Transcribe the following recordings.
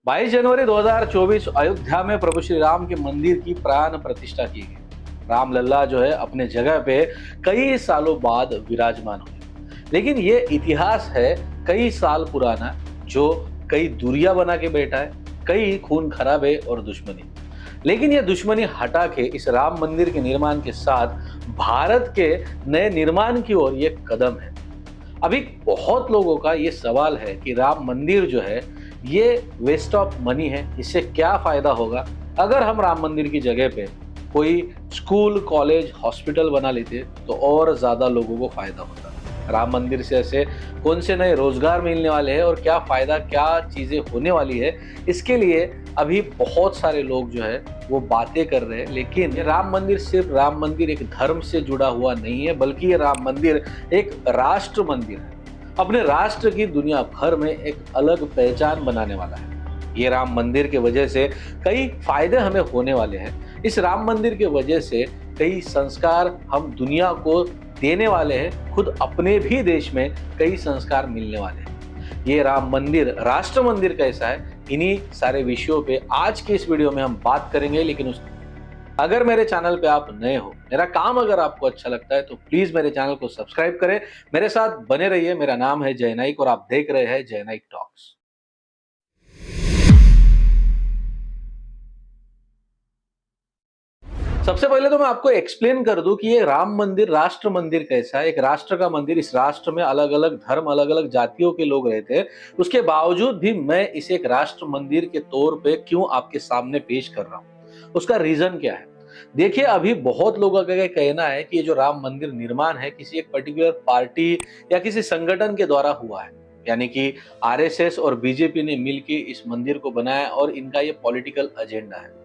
22 जनवरी 2024 अयोध्या में प्रभु श्री राम के मंदिर की प्राण प्रतिष्ठा की गई। राम लल्ला जो है अपने जगह पे कई सालों बाद विराजमान हुए। लेकिन ये इतिहास है कई साल पुराना, जो कई दूरियां बना के बैठा है, कई खून खराबे और दुश्मनी। लेकिन ये दुश्मनी हटा के इस राम मंदिर के निर्माण के साथ भारत के नए निर्माण की ओर ये कदम है। अभी बहुत लोगों का ये सवाल है कि राम मंदिर जो है ये वेस्ट ऑफ मनी है, इससे क्या फायदा होगा। अगर हम राम मंदिर की जगह पे कोई स्कूल, कॉलेज, हॉस्पिटल बना लेते तो और ज्यादा लोगों को फायदा होता। राम मंदिर से ऐसे कौन से नए रोजगार मिलने वाले हैं और क्या फायदा, क्या चीजें होने वाली है, इसके लिए अभी बहुत सारे लोग जो है वो बातें कर रहे हैं। लेकिन ये राम मंदिर सिर्फ राम मंदिर एक धर्म से जुड़ा हुआ नहीं है, बल्कि ये राम मंदिर एक राष्ट्र मंदिर है। अपने राष्ट्र की दुनिया भर में एक अलग पहचान बनाने वाला है। ये राम मंदिर के वजह से कई फायदे हमें होने वाले हैं। इस राम मंदिर के वजह से कई संस्कार हम दुनिया को देने वाले हैं, खुद अपने भी देश में कई संस्कार मिलने वाले हैं। ये राम मंदिर राष्ट्र मंदिर कैसा है, इन्हीं सारे विषयों पे आज के इस वीडियो में हम बात करेंगे। लेकिन उस अगर मेरे चैनल पे आप नए हो, मेरा काम अगर आपको अच्छा लगता है तो प्लीज मेरे चैनल को सब्सक्राइब करें, मेरे साथ बने रहिए। मेरा नाम है जय नाइक और आप देख रहे हैं जय नाइक टॉक्स। सबसे पहले तो मैं आपको एक्सप्लेन कर दूं कि ये राम मंदिर राष्ट्र मंदिर कैसा है। एक राष्ट्र का मंदिर, इस राष्ट्र में अलग अलग धर्म, अलग अलग जातियों के लोग रहते हैं, उसके बावजूद भी मैं इसे एक राष्ट्र मंदिर के तौर पे क्यों आपके सामने पेश कर रहा हूं, उसका रीजन क्या है। देखिए, अभी बहुत लोगों का कहना है कि ये जो राम मंदिर निर्माण है किसी एक पर्टिकुलर पार्टी या किसी संगठन के द्वारा हुआ है, यानी कि आरएसएस और बीजेपी ने मिलकर इस मंदिर को बनाया और इनका ये पॉलिटिकल एजेंडा है।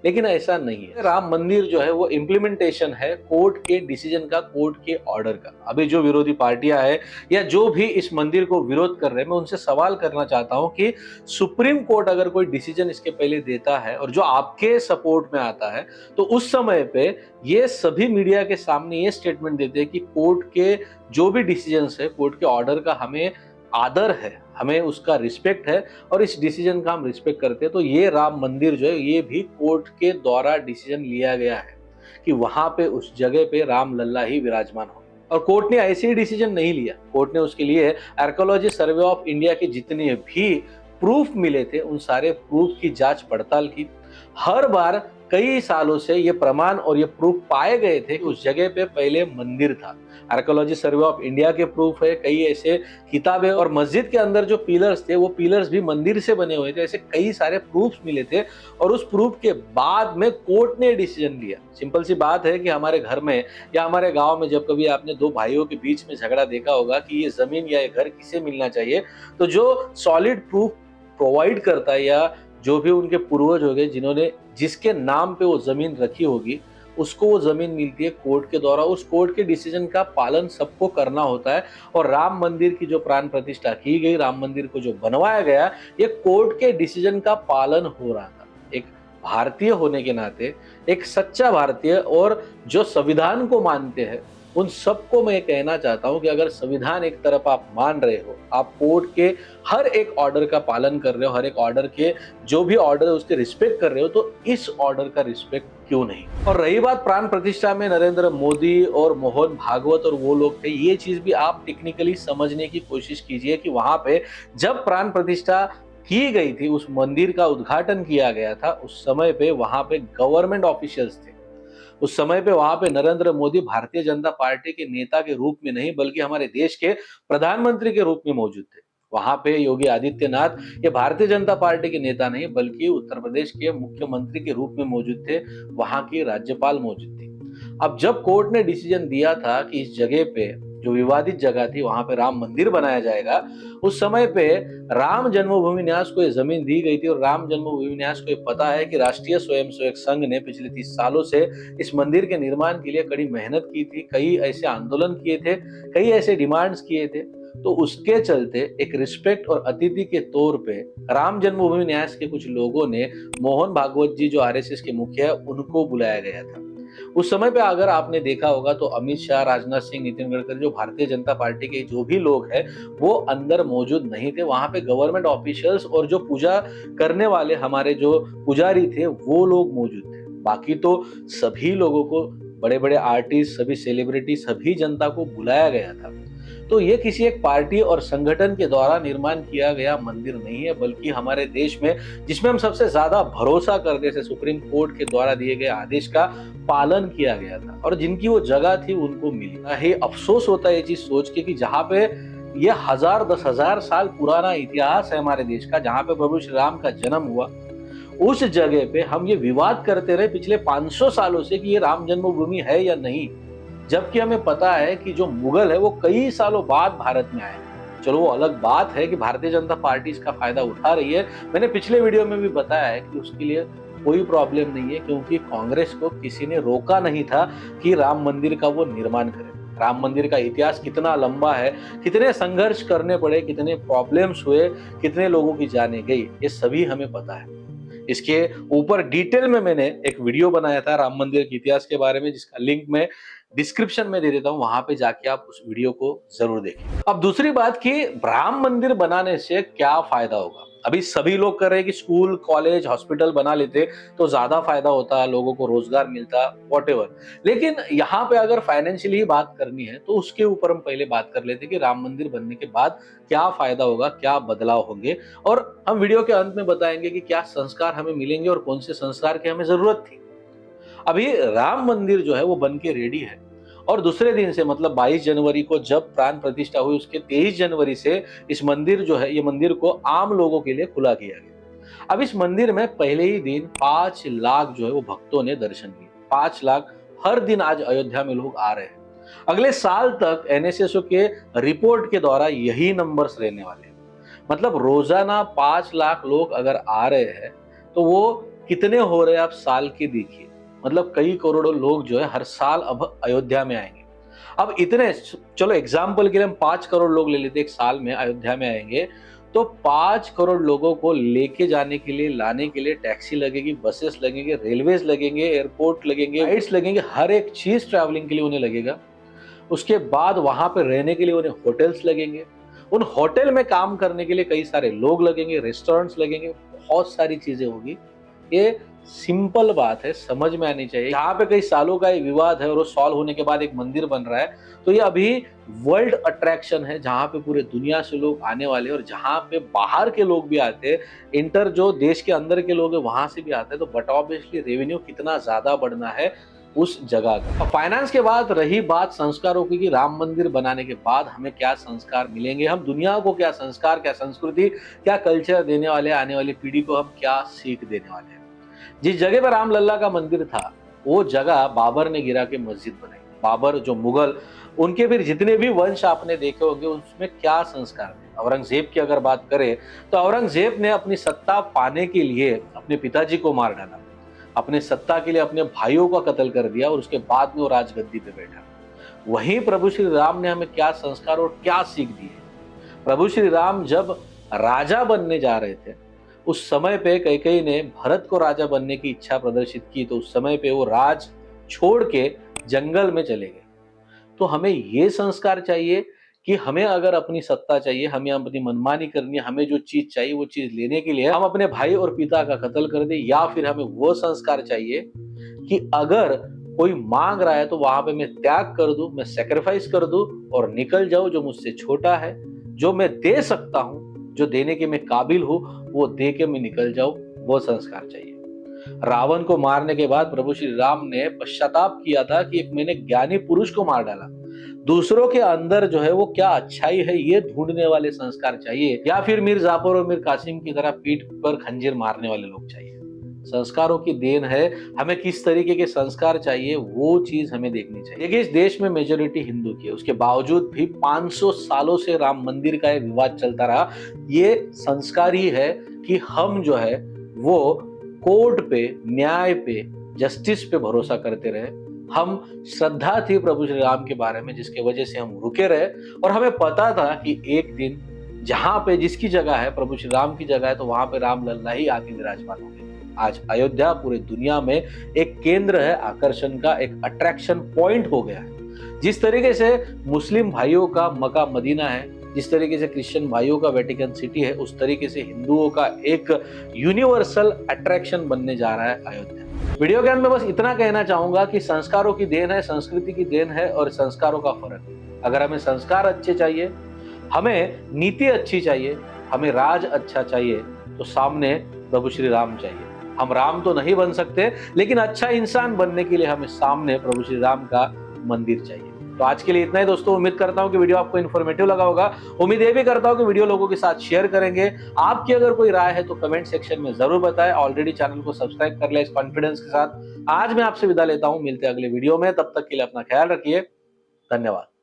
लेकिन ऐसा नहीं है। राम मंदिर जो है वो इम्प्लीमेंटेशन है कोर्ट के डिसीजन का, कोर्ट के ऑर्डर का। अभी जो विरोधी पार्टियां हैं या जो भी इस मंदिर को विरोध कर रहे हैं, मैं उनसे सवाल करना चाहता हूं कि सुप्रीम कोर्ट अगर कोई डिसीजन इसके पहले देता है और जो आपके सपोर्ट में आता है, तो उस समय पे ये सभी मीडिया के सामने ये स्टेटमेंट देते हैं कि कोर्ट के जो भी डिसीजन है, कोर्ट के ऑर्डर का हमें आदर है, हमें उसका रिस्पेक्ट है और इस डिसीजन का हम रिस्पेक्ट करते हैं। तो ये राम मंदिर जो है ये भी कोर्ट के द्वारा डिसीजन लिया गया है कि वहां पे उस जगह पे राम लल्ला ही विराजमान हो। और कोर्ट ने ऐसे ही डिसीजन नहीं लिया, कोर्ट ने उसके लिए आर्कियोलॉजी सर्वे ऑफ इंडिया के जितने भी प्रूफ मिले थे उन सारे प्रूफ की जांच पड़ताल की। हर बार कई सालों से ये प्रमाण और ये प्रूफ पाए गए थे कि उस जगह पे पहले मंदिर था। आर्कियोलॉजी सर्वे ऑफ इंडिया के प्रूफ है, कई ऐसे किताबें, और मस्जिद के अंदर जो पिलर्स थे वो पिलर्स भी मंदिर से बने हुए थे। ऐसे कई सारे प्रूफ मिले थे और उस प्रूफ के बाद में कोर्ट ने डिसीजन लिया। सिंपल सी बात है कि हमारे घर में या हमारे गांव में जब कभी आपने दो भाइयों के बीच में झगड़ा देखा होगा कि ये जमीन या ये घर किसे मिलना चाहिए, तो जो सॉलिड प्रूफ प्रोवाइड करता है या जो भी उनके पूर्वज हो गए जिन्होंने जिसके नाम पे वो जमीन रखी होगी, उसको वो जमीन मिलती है कोर्ट के द्वारा। उस कोर्ट के डिसीजन का पालन सबको करना होता है। और राम मंदिर की जो प्राण प्रतिष्ठा की गई, राम मंदिर को जो बनवाया गया, ये कोर्ट के डिसीजन का पालन हो रहा था। एक भारतीय होने के नाते, एक सच्चा भारतीय और जो संविधान को मानते हैं, उन सबको मैं कहना चाहता हूं कि अगर संविधान एक तरफ आप मान रहे हो, आप कोर्ट के हर एक ऑर्डर का पालन कर रहे हो, हर एक ऑर्डर के जो भी ऑर्डर है उसके रिस्पेक्ट कर रहे हो, तो इस ऑर्डर का रिस्पेक्ट क्यों नहीं। और रही बात प्राण प्रतिष्ठा में नरेंद्र मोदी और मोहन भागवत और वो लोग थे, ये चीज भी आप टेक्निकली समझने की कोशिश कीजिए कि वहां पे जब प्राण प्रतिष्ठा की गई थी, उस मंदिर का उद्घाटन किया गया था, उस समय पे वहां पे गवर्नमेंट ऑफिशियल्स थे। उस समय पे वहां पे नरेंद्र मोदी भारतीय जनता पार्टी के नेता के रूप में नहीं, बल्कि हमारे देश के प्रधानमंत्री के रूप में मौजूद थे। वहां पे योगी आदित्यनाथ ये भारतीय जनता पार्टी के नेता नहीं, बल्कि उत्तर प्रदेश के मुख्यमंत्री के रूप में मौजूद थे। वहां की राज्यपाल मौजूद थी। अब जब कोर्ट ने डिसीजन दिया था कि इस जगह पे, जो विवादित जगह थी, वहां पे राम मंदिर बनाया जाएगा, उस समय पे राम जन्मभूमि न्यास को ये जमीन दी गई थी। और राम जन्मभूमि न्यास को ये पता है कि राष्ट्रीय स्वयंसेवक संघ ने पिछले 30 सालों से इस मंदिर के निर्माण के लिए कड़ी मेहनत की थी, कई ऐसे आंदोलन किए थे, कई ऐसे डिमांड्स किए थे। तो उसके चलते एक रिस्पेक्ट और अतिथि के तौर पे राम जन्मभूमि न्यास के कुछ लोगों ने मोहन भागवत जी, जो आरएसएस के मुखिया है, उनको बुलाया गया था। उस समय पे अगर आपने देखा होगा तो अमित शाह, राजनाथ सिंह, नितिन गडकरी, जो भारतीय जनता पार्टी के जो भी लोग हैं वो अंदर मौजूद नहीं थे। वहां पे गवर्नमेंट ऑफिशियल्स और जो पूजा करने वाले हमारे जो पुजारी थे वो लोग मौजूद थे। बाकी तो सभी लोगों को, बड़े बड़े आर्टिस्ट, सभी सेलिब्रिटी, सभी जनता को बुलाया गया था। तो ये किसी एक पार्टी और संगठन के द्वारा निर्माण किया गया मंदिर नहीं है, बल्कि हमारे देश में जिसमें हम सबसे ज्यादा भरोसा करते थे, सुप्रीम कोर्ट के द्वारा दिए गए आदेश का पालन किया गया था और जिनकी वो जगह थी उनको मिली। ये अफसोस होता है ये चीज सोच के कि जहाँ पे ये 1000-10,000 साल पुराना इतिहास है हमारे देश का, जहाँ पे प्रभु श्री राम का जन्म हुआ, उस जगह पे हम ये विवाद करते रहे पिछले 500 सालों से कि ये राम जन्मभूमि है या नहीं, जबकि हमें पता है कि जो मुगल है वो कई सालों बाद भारत में आए। चलो वो अलग बात है कि भारतीय जनता पार्टी इसका फायदा उठा रही है। मैंने पिछले वीडियो में भी बताया है कि उसके लिए कोई प्रॉब्लम नहीं है, क्योंकि कांग्रेस को किसी ने रोका नहीं था कि राम मंदिर का वो निर्माण करे। राम मंदिर का इतिहास कितना लंबा है, कितने संघर्ष करने पड़े, कितने प्रॉब्लम्स हुए, कितने लोगों की जाने गई, ये सभी हमें पता है। इसके ऊपर डिटेल में मैंने एक वीडियो बनाया था राम मंदिर के इतिहास के बारे में, जिसका लिंक मैं डिस्क्रिप्शन में दे देता हूं, वहां पे जाके आप उस वीडियो को जरूर देखें। अब दूसरी बात कि राम मंदिर बनाने से क्या फायदा होगा। अभी सभी लोग कर रहे हैं कि स्कूल, कॉलेज, हॉस्पिटल बना लेते तो ज्यादा फायदा होता, लोगों को रोजगार मिलता, व्हाटएवर। लेकिन यहाँ पे अगर फाइनेंशियली बात करनी है तो उसके ऊपर हम पहले बात कर लेते कि राम मंदिर बनने के बाद क्या फायदा होगा, क्या बदलाव होंगे, और हम वीडियो के अंत में बताएंगे कि क्या संस्कार हमें मिलेंगे और कौन से संस्कार की हमें जरूरत थी। अभी राम मंदिर जो है वो बन के रेडी है और दूसरे दिन से, मतलब 22 जनवरी को जब प्राण प्रतिष्ठा हुई, उसके 23 जनवरी से इस मंदिर जो है, ये मंदिर को आम लोगों के लिए खुला किया गया। अब इस मंदिर में पहले ही दिन 5 लाख जो है वो भक्तों ने दर्शन किए। 5 लाख हर दिन आज अयोध्या में लोग आ रहे हैं। अगले साल तक एनएसएसओ के रिपोर्ट के द्वारा यही नंबर्स रहने वाले हैं। मतलब रोजाना 5 लाख लोग अगर आ रहे हैं तो वो कितने हो रहे हैं आप साल के देखिए। मतलब कई करोड़ों लोग जो है हर साल अब अयोध्या में आएंगे। अब इतने, चलो एग्जाम्पल के लिए हम 5 करोड़ लोग ले लेते एक साल में अयोध्या में आएंगे, तो 5 करोड़ लोगों को लेके जाने के लिए, लाने के लिए टैक्सी लगेगी, बसेस लगेंगे, रेलवेज लगेंगे, एयरपोर्ट लगेंगे, फ्लाइट्स लगेंगे, हर एक चीज ट्रैवलिंग के लिए उन्हें लगेगा। उसके बाद वहां पर रहने के लिए उन्हें होटल्स लगेंगे, उन होटल में काम करने के लिए कई सारे लोग लगेंगे, रेस्टोरेंट्स लगेंगे, बहुत सारी चीजें होगी। ये सिंपल बात है, समझ में आनी चाहिए। यहाँ पे कई सालों का ये विवाद है और वो सॉल्व होने के बाद एक मंदिर बन रहा है, तो ये अभी वर्ल्ड अट्रैक्शन है जहाँ पे पूरे दुनिया से लोग आने वाले हैं और जहाँ पे बाहर के लोग भी आते हैं, इंटर जो देश के अंदर के लोग हैं वहां से भी आते हैं। तो बट ऑब्वियसली रेवेन्यू कितना ज्यादा बढ़ना है उस जगह का। फाइनेंस के बाद रही बात संस्कारों की कि राम मंदिर बनाने के बाद हमें क्या संस्कार मिलेंगे, हम दुनिया को क्या संस्कार, क्या संस्कृति, क्या कल्चर देने वाले, आने वाली पीढ़ी को हम क्या सीख देने वाले हैं। जिस जगह पर राम लल्ला का मंदिर था वो जगह बाबर ने गिरा के मस्जिद बनाई। बाबर जो मुगल, उनके फिर जितने भी वंश आपने देखे होंगे उसमें क्या संस्कार थे। औरंगजेब की अगर बात करें तो औरंगजेब ने अपनी सत्ता पाने के लिए अपने पिताजी को मार डाला, अपने सत्ता के लिए अपने भाइयों का कत्ल कर दिया और उसके बाद में वो राजगद्दी पे बैठा। वहीं प्रभु श्री राम ने हमें क्या संस्कार और क्या सीख दी है। प्रभु श्री राम जब राजा बनने जा रहे थे उस समय पे कैकेयी ने भरत को राजा बनने की इच्छा प्रदर्शित की, तो उस समय पे वो राज छोड़ के जंगल में चले गए। तो हमें ये संस्कार चाहिए कि हमें अगर अपनी सत्ता चाहिए, हमें अपनी मनमानी करनी है, हमें जो चीज चाहिए वो चीज लेने के लिए हम अपने भाई और पिता का कत्ल कर दे, या फिर हमें वो संस्कार चाहिए कि अगर कोई मांग रहा है तो वहां पे मैं त्याग कर दूं, मैं सेक्रीफाइस कर दूं और निकल जाऊं। जो मुझसे छोटा है, जो मैं दे सकता हूं, जो देने के मैं काबिल हूं, वो दे के मैं निकल जाऊं, वो संस्कार चाहिए। रावण को मारने के बाद प्रभु श्री राम ने पश्चाताप किया था कि एक मैंने ज्ञानी पुरुष को मार डाला। दूसरों के अंदर जो है वो क्या अच्छाई है ये ढूंढने वाले संस्कार चाहिए, या फिर मीर जाफर और मीर कासिम की तरह पीठ पर खंजीर मारने वाले लोग चाहिए। संस्कारों की देन है, हमें किस तरीके के संस्कार चाहिए वो चीज हमें देखनी चाहिए। देखिए इस देश में मेजोरिटी हिंदू की है, उसके बावजूद भी 500 सालों से राम मंदिर का विवाद चलता रहा। ये संस्कार ही है कि हम जो है वो कोर्ट पे, न्याय पे, जस्टिस पे भरोसा करते रहे। हम श्रद्धा थी प्रभु श्री राम के बारे में जिसके वजह से हम रुके रहे और हमें पता था कि एक दिन जहां पे जिसकी जगह है, प्रभु श्री राम की जगह है, तो वहां पे राम लल्ला ही आके विराजमान होंगे। आज अयोध्या पूरे दुनिया में एक केंद्र है आकर्षण का, एक अट्रैक्शन पॉइंट हो गया है। जिस तरीके से मुस्लिम भाइयों का मक्का मदीना है, जिस तरीके से क्रिश्चियन भाइयों का वेटिकन सिटी है, उस तरीके से हिंदुओं का एक यूनिवर्सल अट्रैक्शन बनने जा रहा है अयोध्या। वीडियो के अंत में बस इतना कहना चाहूंगा कि संस्कारों की देन है, संस्कृति की देन है और संस्कारों का फर्क। अगर हमें संस्कार अच्छे चाहिए, हमें नीति अच्छी चाहिए, हमें राज अच्छा चाहिए, तो सामने प्रभु श्री राम चाहिए। हम राम तो नहीं बन सकते, लेकिन अच्छा इंसान बनने के लिए हमें सामने प्रभु श्री राम का मंदिर चाहिए। तो आज के लिए इतना ही दोस्तों। उम्मीद करता हूं कि वीडियो आपको इन्फॉर्मेटिव लगा होगा। उम्मीद ये भी करता हूं कि वीडियो लोगों के साथ शेयर करेंगे। आपकी अगर कोई राय है तो कमेंट सेक्शन में जरूर बताएं। ऑलरेडी चैनल को सब्सक्राइब कर ले इस कॉन्फिडेंस के साथ। आज मैं आपसे विदा लेता हूं, मिलते हैं अगले वीडियो में। तब तक के लिए अपना ख्याल रखिए। धन्यवाद।